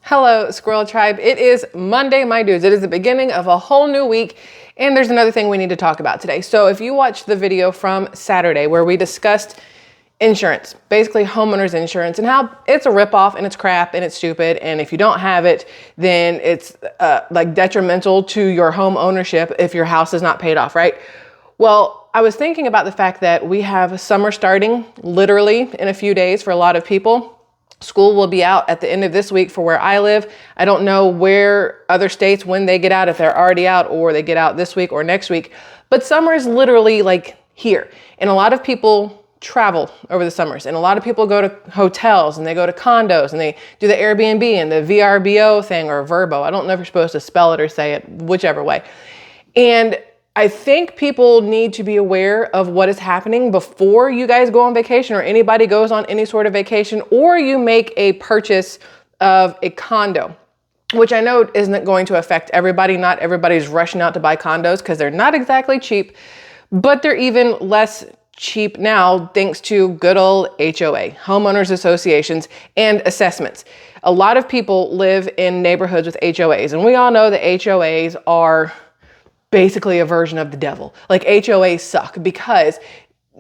Hello, Squirrel Tribe. It is Monday, my dudes. It is the beginning of a whole new week, and there's another thing we need to talk about today. So if you watched the video from Saturday where we discussed insurance, basically homeowners insurance, and how it's a ripoff and it's crap and it's stupid, and if you don't have it, then it's like detrimental to your home ownership if your house is not paid off, right? Well, I was thinking about the fact that we have summer starting literally in a few days for a lot of people. School will be out at the end of this week for where I live. I don't know where other states, when they get out, if they're already out or they get out this week or next week, but summer is literally like here. And a lot of people travel over the summers, and a lot of people go to hotels and they go to condos and they do the Airbnb and the VRBO thing, or Verbo. I don't know if you're supposed to spell it or say it, whichever way. And I think people need to be aware of what is happening before you guys go on vacation, or anybody goes on any sort of vacation, or you make a purchase of a condo, which I know isn't going to affect everybody. Not everybody's rushing out to buy condos because they're not exactly cheap, but they're even less cheap now thanks to good old HOA, homeowners associations, and assessments. A lot of people live in neighborhoods with HOAs, and we all know that HOAs are basically a version of the devil. Like, HOAs suck because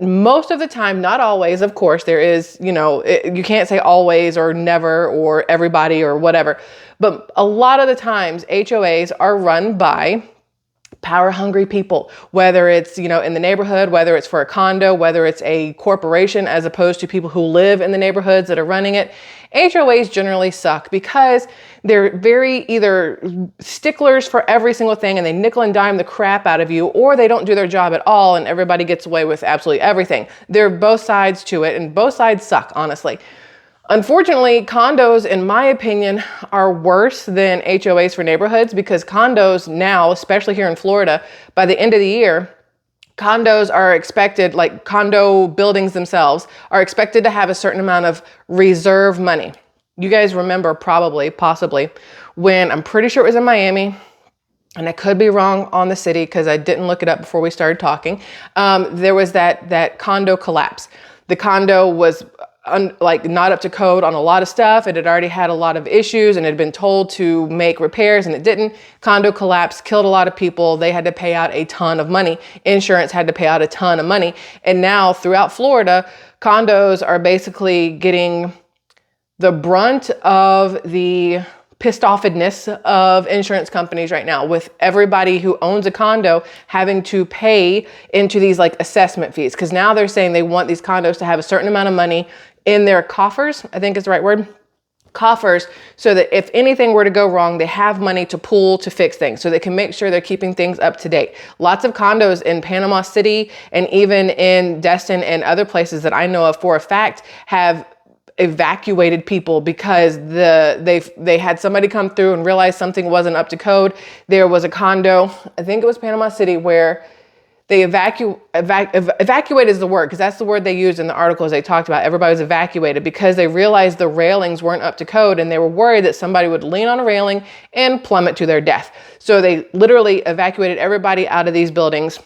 most of the time, not always, of course, there is, you can't say always or never or everybody or whatever, but a lot of the times HOAs are run by power hungry people, whether it's, in the neighborhood, whether it's for a condo, whether it's a corporation, as opposed to people who live in the neighborhoods that are running it. HOAs generally suck because they're very either sticklers for every single thing and they nickel and dime the crap out of you, or they don't do their job at all and everybody gets away with absolutely everything. There are both sides to it, and both sides suck, honestly. Unfortunately, condos, in my opinion, are worse than HOAs for neighborhoods, because condos now, especially here in Florida, by the end of the year, condos are expected, like condo buildings themselves, are expected to have a certain amount of reserve money. You guys remember possibly, when, I'm pretty sure it was in Miami, and I could be wrong on the city because I didn't look it up before we started talking, there was that condo collapse. The condo was not up to code on a lot of stuff. It had already had a lot of issues and had been told to make repairs and it didn't. Condo collapsed, killed a lot of people. They had to pay out a ton of money. Insurance had to pay out a ton of money. And now throughout Florida, condos are basically getting the brunt of the pissed offedness of insurance companies right now, with everybody who owns a condo having to pay into these like assessment fees. Because now they're saying they want these condos to have a certain amount of money in their coffers, I think is the right word, coffers, so that if anything were to go wrong, they have money to pool to fix things, so they can make sure they're keeping things up to date. Lots of condos in Panama City and even in Destin and other places that I know of for a fact have evacuated people because they had somebody come through and realize something wasn't up to code. There was a condo, I think it was Panama City, where they evacuated is the word, because that's the word they used in the articles they talked about. Everybody was evacuated because they realized the railings weren't up to code, and they were worried that somebody would lean on a railing and plummet to their death. So they literally evacuated everybody out of these buildings,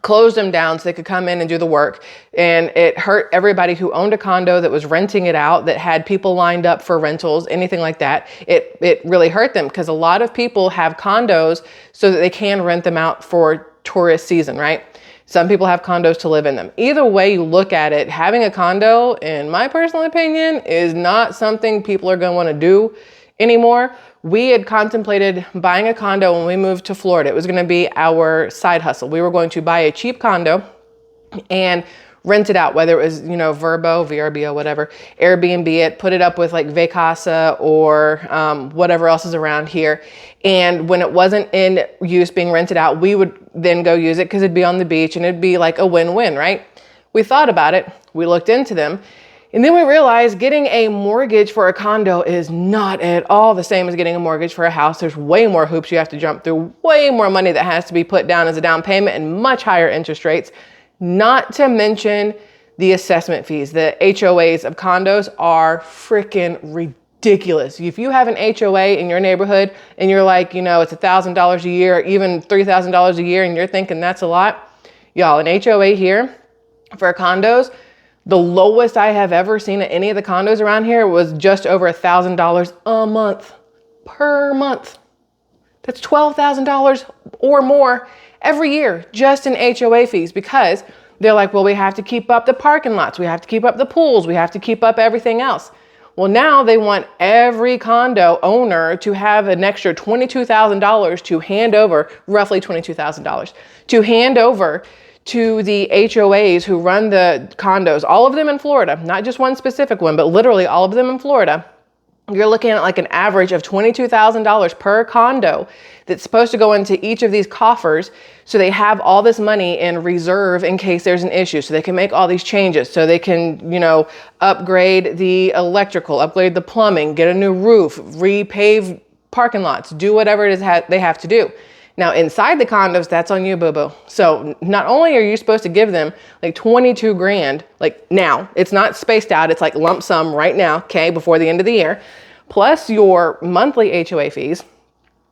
closed them down so they could come in and do the work. And it hurt everybody who owned a condo, that was renting it out, that had people lined up for rentals, anything like that. It really hurt them, because a lot of people have condos so that they can rent them out for tourist season, right? Some people have condos to live in them. Either way you look at it, having a condo, in my personal opinion, is not something people are going to want to do anymore. We had contemplated buying a condo when we moved to Florida. It was going to be our side hustle. We were going to buy a cheap condo and rent it out, whether it was, Verbo, VRBO, whatever, Airbnb it, put it up with like Vacasa or whatever else is around here. And when it wasn't in use being rented out, we would then go use it because it'd be on the beach and it'd be like a win-win, right? We thought about it. We looked into them. And then we realized getting a mortgage for a condo is not at all the same as getting a mortgage for a house. There's way more hoops you have to jump through, way more money that has to be put down as a down payment, and much higher interest rates. Not to mention the assessment fees. The HOAs of condos are freaking ridiculous. If you have an HOA in your neighborhood and you're like, it's $1,000 a year, or even $3,000 a year, and you're thinking that's a lot, y'all, an HOA here for condos The lowest I have ever seen at any of the condos around here was just over $1,000 a month per month. That's $12,000 or more every year just in HOA fees, because they're like, well, we have to keep up the parking lots. We have to keep up the pools. We have to keep up everything else. Well, now they want every condo owner to have an extra $22,000 to hand over, roughly $22,000, to hand over to the HOAs who run the condos, all of them in Florida, not just one specific one, but literally all of them in Florida. You're looking at like an average of $22,000 per condo that's supposed to go into each of these coffers. So they have all this money in reserve in case there's an issue. So they can make all these changes. So they can, you know, upgrade the electrical, upgrade the plumbing, get a new roof, repave parking lots, do whatever it is they have to do. Now inside the condos, that's on you, boo-boo. So not only are you supposed to give them like 22 grand, like now, it's not spaced out, it's like lump sum right now, okay, before the end of the year, plus your monthly HOA fees,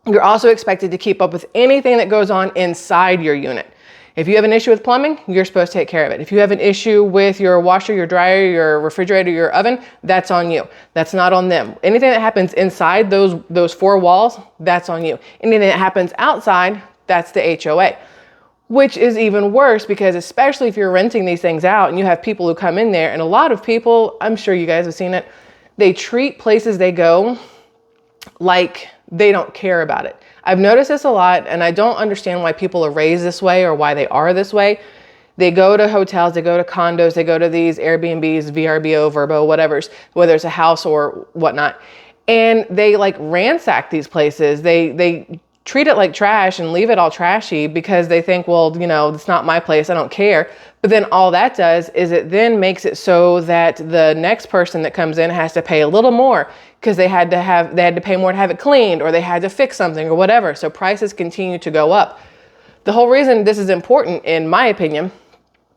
you're also expected to keep up with anything that goes on inside your unit. If you have an issue with plumbing, you're supposed to take care of it. If you have an issue with your washer, your dryer, your refrigerator, your oven, that's on you. That's not on them. Anything that happens inside those four walls, that's on you. Anything that happens outside, that's the HOA. Which is even worse, because especially if you're renting these things out and you have people who come in there, and a lot of people, I'm sure you guys have seen it, they treat places they go like they don't care about it. I've noticed this a lot, and I don't understand why people are raised this way or why they are this way. They go to hotels, they go to condos, they go to these Airbnbs, VRBO, Verbo, whatever's, whether it's a house or whatnot, and they like ransack these places. They treat it like trash and leave it all trashy because they think, well, you know, it's not my place, I don't care. But then all that does is it then makes it so that the next person that comes in has to pay a little more because they had to pay more to have it cleaned, or they had to fix something or whatever. So prices continue to go up. The whole reason this is important, in my opinion,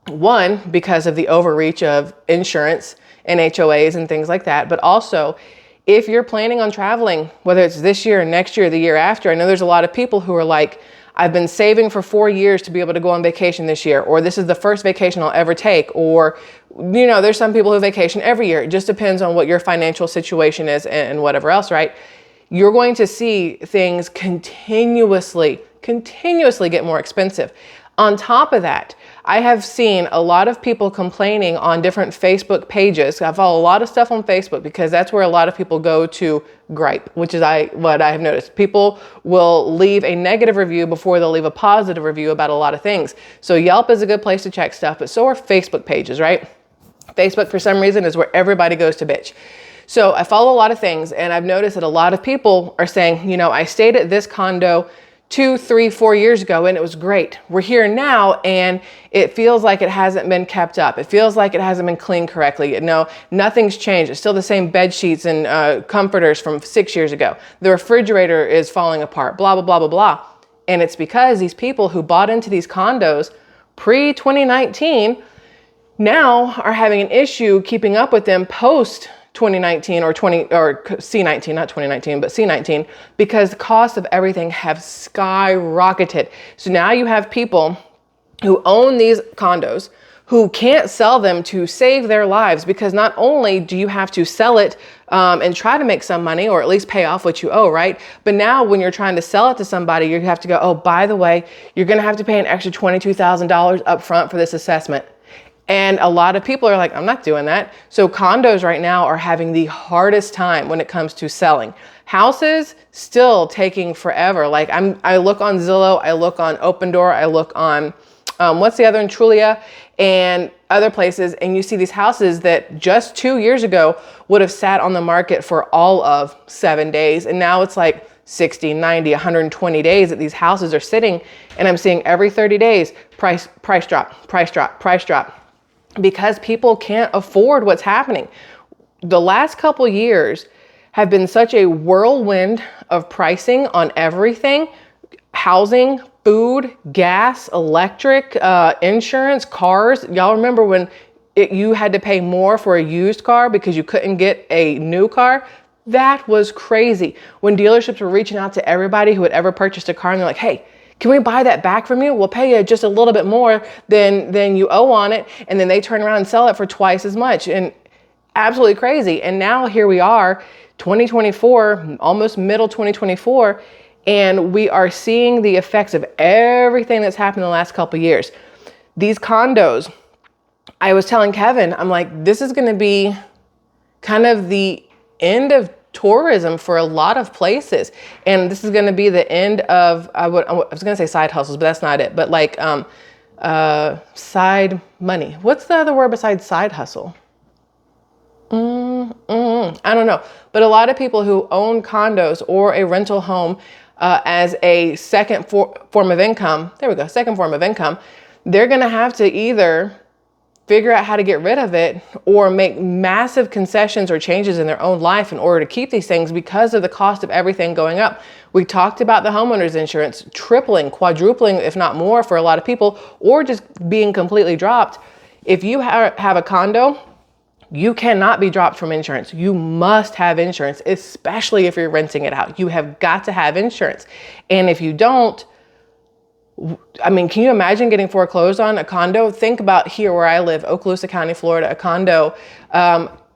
one, because of the overreach of insurance and HOAs and things like that, but also if you're planning on traveling, whether it's this year, next year, the year after, I know there's a lot of people who are like, I've been saving for 4 years to be able to go on vacation this year, or this is the first vacation I'll ever take, or, you know, there's some people who vacation every year. It just depends on what your financial situation is and whatever else, right? You're going to see things continuously get more expensive. On top of that, I have seen a lot of people complaining on different Facebook pages. I follow a lot of stuff on Facebook because that's where a lot of people go to gripe, which is what I have noticed. People will leave a negative review before they'll leave a positive review about a lot of things. So Yelp is a good place to check stuff, but so are Facebook pages, right? Facebook, for some reason, is where everybody goes to bitch. So I follow a lot of things, and I've noticed that a lot of people are saying, you know, I stayed at this condo 2, 3, 4 years ago, and it was great. We're here now, and it feels like it hasn't been kept up. It feels like it hasn't been cleaned correctly. No, nothing's changed. It's still the same bed sheets and comforters from 6 years ago. The refrigerator is falling apart, blah, blah, blah, blah, blah. And it's because these people who bought into these condos pre-2019 now are having an issue keeping up with them post 2019 or C19, not 2019, but C19, because the cost of everything have skyrocketed. So now you have people who own these condos who can't sell them to save their lives, because not only do you have to sell it and try to make some money, or at least pay off what you owe, right? But now when you're trying to sell it to somebody, you have to go, oh, by the way, you're gonna have to pay an extra $22,000 up front for this assessment. And a lot of people are like, I'm not doing that. So condos right now are having the hardest time when it comes to selling. Houses still taking forever. Like I look on Zillow, I look on Open Door, I look on, what's the other one, Trulia, and other places. And you see these houses that just 2 years ago would have sat on the market for all of 7 days. And now it's like 60, 90, 120 days that these houses are sitting. And I'm seeing every 30 days, price drop, price drop, price drop. Because people can't afford what's happening. The last couple years have been such a whirlwind of pricing on everything: housing, food, gas, electric, insurance, cars. Y'all remember when you had to pay more for a used car because you couldn't get a new car? That was crazy. When dealerships were reaching out to everybody who had ever purchased a car, and they're like, hey, Can we buy that back from you? We'll pay you just a little bit more than you owe on it. And then they turn around and sell it for twice as much. And absolutely crazy. And now here we are, 2024, almost middle 2024. And we are seeing the effects of everything that's happened in the last couple of years. These condos, I was telling Kevin, I'm like, this is going to be kind of the end of tourism for a lot of places. And this is going to be the end of, I was going to say side hustles, but that's not it. But like side money. What's the other word besides side hustle? I don't know. But a lot of people who own condos or a rental home as a second form of income, there we go, second form of income, they're going to have to either figure out how to get rid of it or make massive concessions or changes in their own life in order to keep these things because of the cost of everything going up. We talked about the homeowner's insurance tripling, quadrupling, if not more for a lot of people, or just being completely dropped. If you have a condo, you cannot be dropped from insurance. You must have insurance, especially if you're renting it out. You have got to have insurance. And if you don't, I mean, can you imagine getting foreclosed on a condo? Think about here where I live, Okaloosa County, Florida, a condo.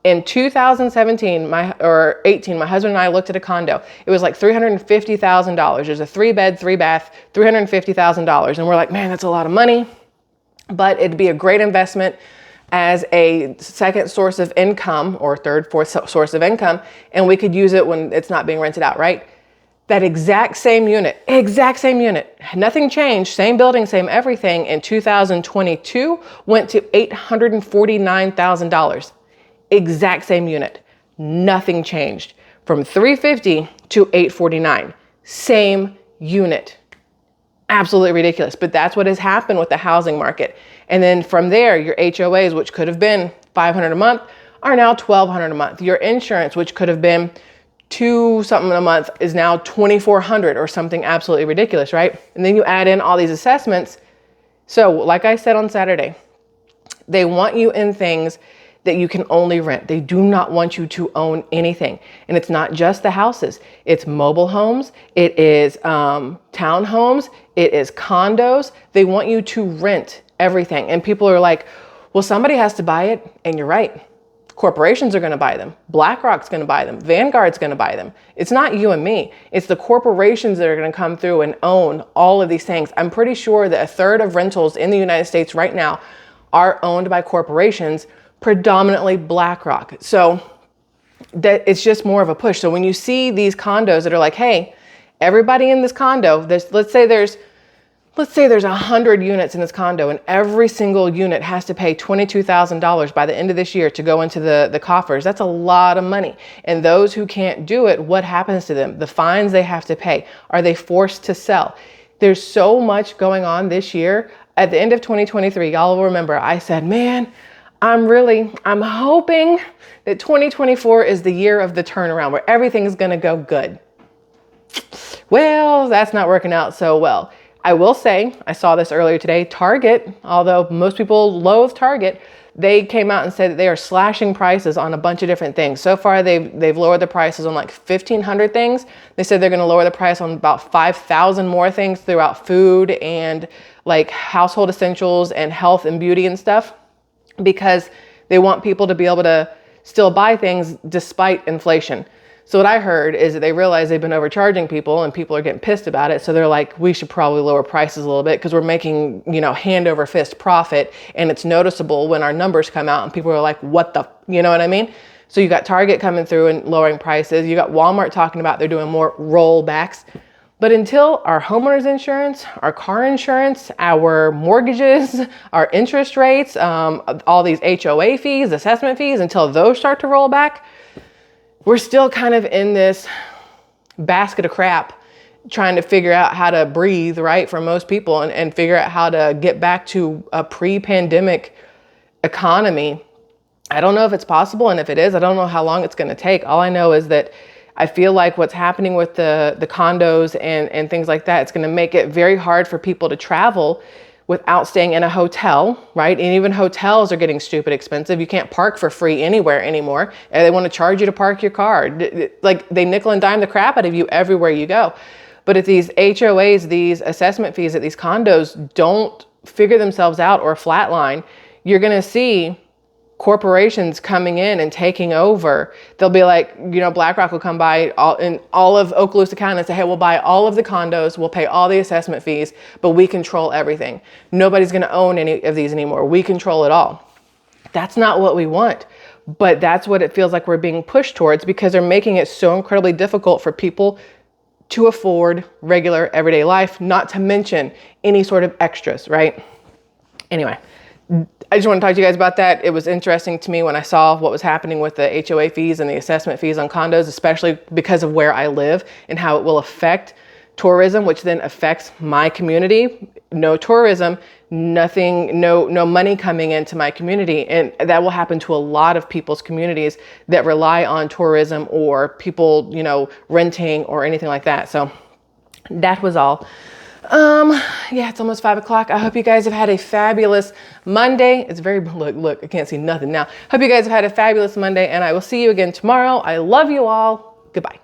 In 2017 or 18, my husband and I looked at a condo. It was like $350,000. There's a 3-bed, 3-bath, $350,000. And we're like, man, that's a lot of money, but it'd be a great investment as a second source of income or third, fourth source of income. And we could use it when it's not being rented out, right? That exact same unit, nothing changed, same building, same everything in 2022 went to $849,000. Exact same unit, nothing changed from 350 to 849, same unit. Absolutely ridiculous, but that's what has happened with the housing market. And then from there, your HOAs, which could have been $500 a month, are now $1,200 a month. Your insurance, which could have been $2 something a month, is now $2,400 or something absolutely ridiculous, right? And then you add in all these assessments. So like I said on Saturday, they want you in things that you can only rent. They do not want you to own anything. And it's not just the houses. It's mobile homes. It is townhomes. It is condos. They want you to rent everything. And people are like, well, somebody has to buy it. And you're right. Corporations are going to buy them. BlackRock's going to buy them. Vanguard's going to buy them. It's not you and me. It's the corporations that are going to come through and own all of these things. I'm pretty sure that a third of rentals in the United States right now are owned by corporations, predominantly BlackRock. So that it's just more of a push. So when you see these condos that are like, hey, everybody in this condo, let's say there's 100 units in this condo and every single unit has to pay $22,000 by the end of this year to go into the coffers. That's a lot of money. And those who can't do it, what happens to them? The fines they have to pay. Are they forced to sell? There's so much going on this year. At the end of 2023, y'all will remember I said, man, I'm hoping that 2024 is the year of the turnaround where everything is going to go good. Well, that's not working out so well. I will say, I saw this earlier today, Target, although most people loathe Target, they came out and said that they are slashing prices on a bunch of different things. So far, they've lowered the prices on like 1,500 things. They said they're going to lower the price on about 5,000 more things throughout food and like household essentials and health and beauty and stuff, because they want people to be able to still buy things despite inflation. So what I heard is that they realize they've been overcharging people and people are getting pissed about it. So they're like, we should probably lower prices a little bit because we're making, hand over fist profit. And it's noticeable when our numbers come out and people are like, what the, you know what I mean? So you got Target coming through and lowering prices. You got Walmart talking about they're doing more rollbacks. But until our homeowners insurance, our car insurance, our mortgages, our interest rates, all these HOA fees, assessment fees, until those start to roll back, we're still kind of in this basket of crap trying to figure out how to breathe, right, for most people and figure out how to get back to a pre-pandemic economy. I don't know if it's possible. And if it is, I don't know how long it's going to take. All I know is that I feel like what's happening with the condos and things like that, it's going to make it very hard for people to travel without staying in a hotel, right? And even hotels are getting stupid expensive. You can't park for free anywhere anymore. And they want to charge you to park your car. Like they nickel and dime the crap out of you everywhere you go. But if these HOAs, these assessment fees at these condos don't figure themselves out or flatline, you're going to see corporations coming in and taking over. They'll be like, BlackRock will come by in all of Okaloosa County and say, hey, we'll buy all of the condos, we'll pay all the assessment fees, but we control everything. Nobody's going to own any of these anymore. We control it all. That's not what we want, but that's what it feels like we're being pushed towards, because they're making it so incredibly difficult for people to afford regular everyday life, not to mention any sort of extras, right? Anyway, I just want to talk to you guys about that. It was interesting to me when I saw what was happening with the HOA fees and the assessment fees on condos, especially because of where I live and how it will affect tourism, which then affects my community. No tourism, nothing, no money coming into my community. And that will happen to a lot of people's communities that rely on tourism or people, renting or anything like that. So that was all. Yeah, it's almost 5 o'clock. I hope you guys have had a fabulous Monday. It's very, look, I can't see nothing now. Hope you guys have had a fabulous Monday, and I will see you again tomorrow. I love you all. Goodbye.